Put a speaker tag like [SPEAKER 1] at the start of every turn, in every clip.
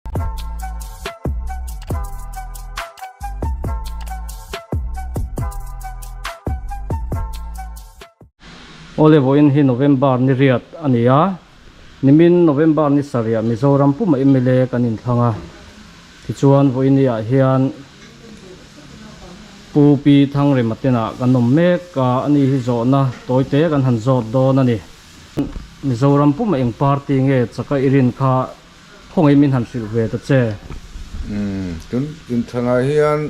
[SPEAKER 1] Ole voin hi November ni riat ania nimin November ni saria Mizoram puma emele kanin thanga tichuan voin ya hian pupi thangre matena kanom mek ka ani hi zona toite kan han zot don ani Mizoram puma eng party nge chaka irin kha khongai min han sil ve ta che
[SPEAKER 2] tun thanga hian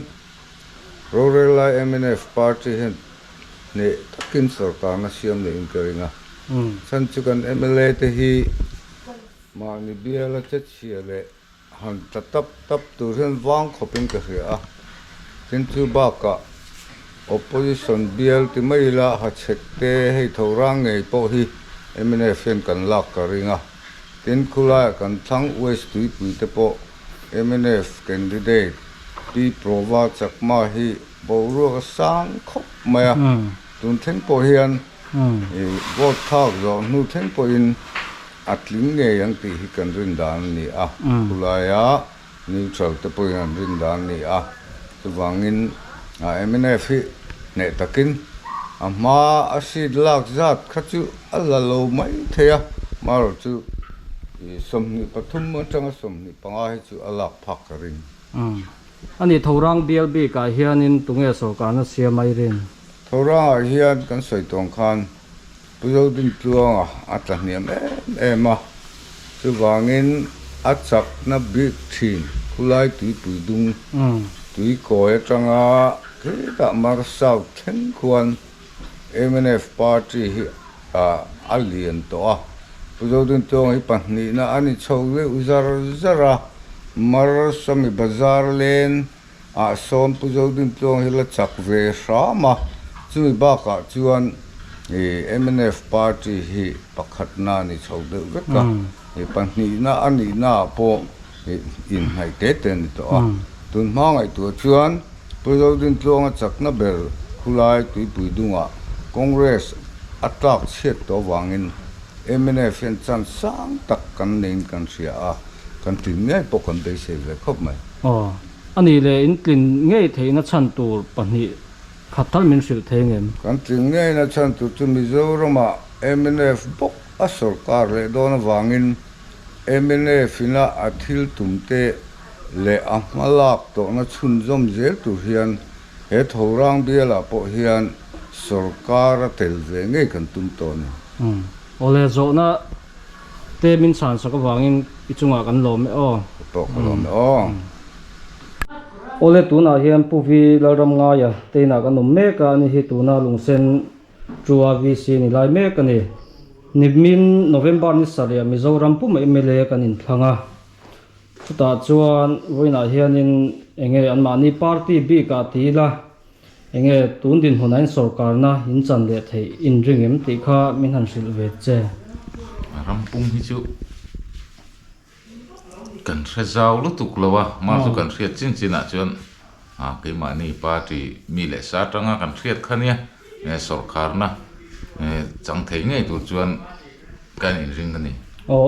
[SPEAKER 2] Rorela MNF party hen ne takin sarkar na siam ne inkeringa san chukan MLA te hi mani biala chachiale han tap tur hen wang khopin ka ria tin chu ba ka opposition bial ti maila ha chekte hei thorang ngei po hi MNF hen kan lak ka ringa tin khula kan thang west tui pui te po MNF candidate pi prova chakma hi boru sang khop maya tun theng po hian vote thak zo nu theng po in atling nge yang ti hi kan rin dan ni a khulaya neutral te po yan rin dan ni a chuwangin MNF hi ne takin ama asid lak zat khachu alalo mai theya maro chu somni pathum atanga somni panga hi chu alak phak rin
[SPEAKER 1] ani thorang BLB ka hianin tunge sarkar na siamai rin
[SPEAKER 2] thorang hian kan soitong khan puzo din tuanga atahniam ema chuwangin achak na big team khulai tui puidung tui koe tanga kida mar south theng khuan MNF party hi alien to a puzo din tuang hi pahni na ani chhowe uzar zara mar sami bazar len som puzo din tuang hi la chak ve rama chui ba ka chuan MNF party hi pakhat na ni chhode veka e pahni na ani na po in hai te ten to a tun ma ngai tu chuan puzo din tuang a chak na bel khulai tui pui dunga congress atak chet to wangin MNF en chan sang tak kan ning kan sia a kan tin ngai po kan dei se ve khop mai
[SPEAKER 1] ani le in tlin ngei theina chan tur pahni khatal min sil thengem
[SPEAKER 2] kan tin ngai na chan tu chu Mizorama MNF bok a sarkar le don wangin MNF ina athil tumte le ahmalak to na chhun zom zel tu hian he thorang biala po hian sarkar tel ve ngai kan tum to ni
[SPEAKER 1] ole zo na te min san saka wangin ichunga kan lom
[SPEAKER 2] to kalom
[SPEAKER 1] ole tuna hian puvi laram nga ya teina kan nom me ka ni hi tuna lungsen truwa VC ni lai me ka ni nimin November ni saria Mizoram puma MLA kan in thlanga chuta chuan voina hianin enge anmani party bi ka tila enge tundin hunain sarkar na in chan le thei in ringem ti kha min han sil ve che
[SPEAKER 3] rampung hi chu kan rezau lu tuklawa ma chu kan riat chin china chuan ke mani party mi le sa tanga kan riat khania sarkar na chang thei ngai tu chuan kan in ring ani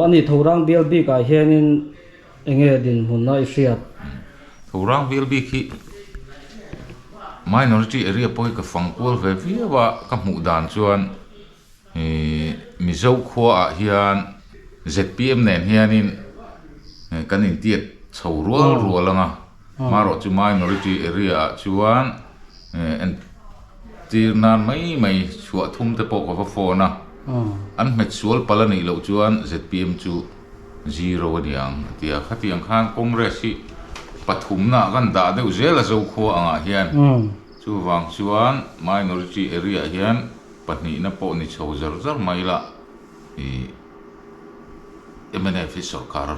[SPEAKER 1] ani thorang BLB ka hianin enge din hunna I riat
[SPEAKER 3] thorang BLB khi minority area poi ka fangpol ve viwa ka mu dan chuan Mizo khwa a hian ZPM nen hianin kan in tiat chho rualanga maro chu minority area chuan en tirnan mai chua thum te po ko phona an met sual palani lo chuan ZPM chu zero aniang tia khatiang khan congress hi pathumna kan da deu zela zo khwa anga hian chu wang chuan minority area hian pahni na po ni chho zar maila MNF sarkar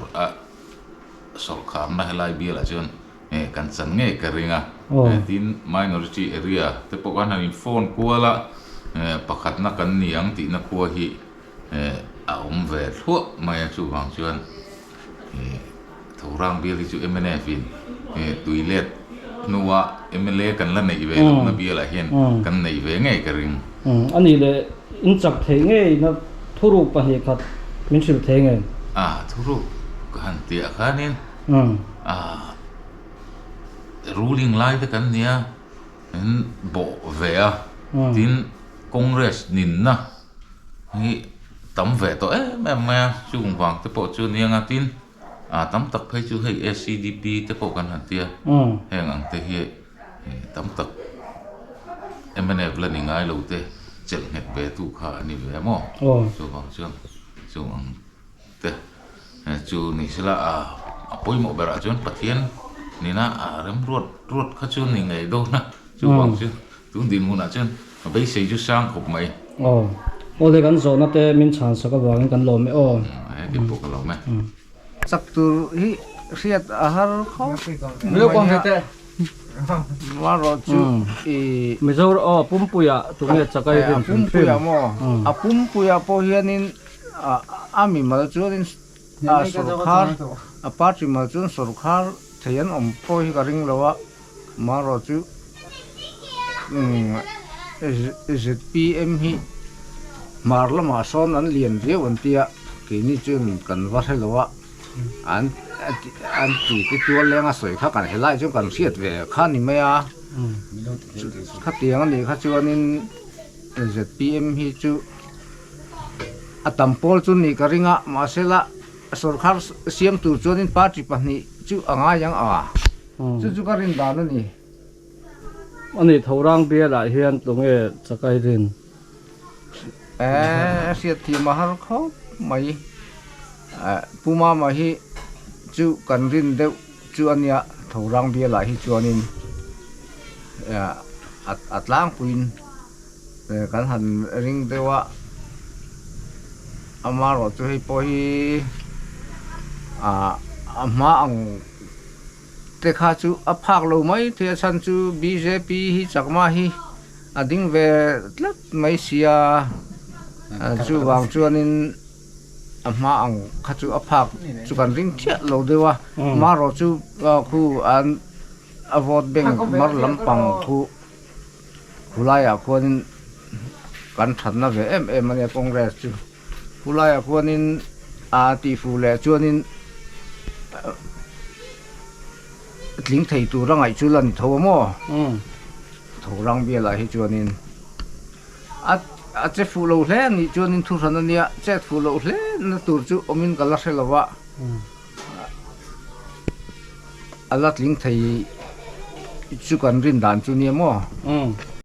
[SPEAKER 3] na helai biala chuan kan chan nge ka ringa tin minority area te po kan hanin phone kuala pakhat na kan niang ti na khuwa hi a ve thua mai chu wang chuan thorang bial hi chu MNF in tuilet nuwa MLA kan la nei ve na biala hian kan nei ve nge ka ring
[SPEAKER 1] ani le in chak thei nge na thuru pahni khat min sil thei nge
[SPEAKER 3] thuru kan tia khanin ruling lai te kan nia en bo ve a tin congress nin na hi tam ve to em chung wang te po chu nia nga tin tam tak phei chu hei SCDP te po kan han tia heng ang te hi tam tak MNF la ni ngai lo te chel het be tu kha ni ve mo chu wang chu ang te chu ni sila apoi mo bera chun pathian ni na rem ruột kha chun ni ngai do na chu wang chu tung din mu na chun bei sei chu sang khop mai
[SPEAKER 1] le kan zo na te min chan sa ka wang kan lo me
[SPEAKER 3] ke po ka lo me
[SPEAKER 2] chắc từ hi riết har khó
[SPEAKER 1] Melo ko hete
[SPEAKER 2] mà rồi chú
[SPEAKER 1] Mizo pumpuya tunge chakai din
[SPEAKER 2] pumpuya mo pumpuya po hianin ami mal chuanin sarkar party mal chun sarkar thian po hi ka ring lawa ma ro chu ZPM hi marla ma son an lian riu an tia ke ni chun kan va lawa an ti ti tua lenga soi kha kan helai chu kan siat ve kha ni maya kha tiang ani kha chuanin ZPM hi chu atampol chu ni ka ringa masela sarkar siam tu chuanin party pahni chu anga yang chu ka rin dan ani
[SPEAKER 1] ani thorang bia la hian tunge chakai din
[SPEAKER 2] siat thi mahar kho mai puma ma hi chu kan rin deuh chu ania thorang bia la hi chuanin atlang puin kan han ring dewa amaro chu hi po hi ama ang te kha chu aphak lo mai the san chu BJP hi chakma hi ading ve tlat mai sia chu wang chuanin ama ang kha chu aphak chu kan ring thia lo dewa maro chu khu an vote bank mar lampang khu khulaya khonin kan thanna ve em ania congress chu khulaya khonin ti fu le chuanin tling thei tu rangai chu lan tho mo thorang bia la hi chuanin che fu lo hle ni chuanin thu ran ania che fu lo hle na tur chu omin kala helawa alat ling thei chu kan rin dan chu ni mo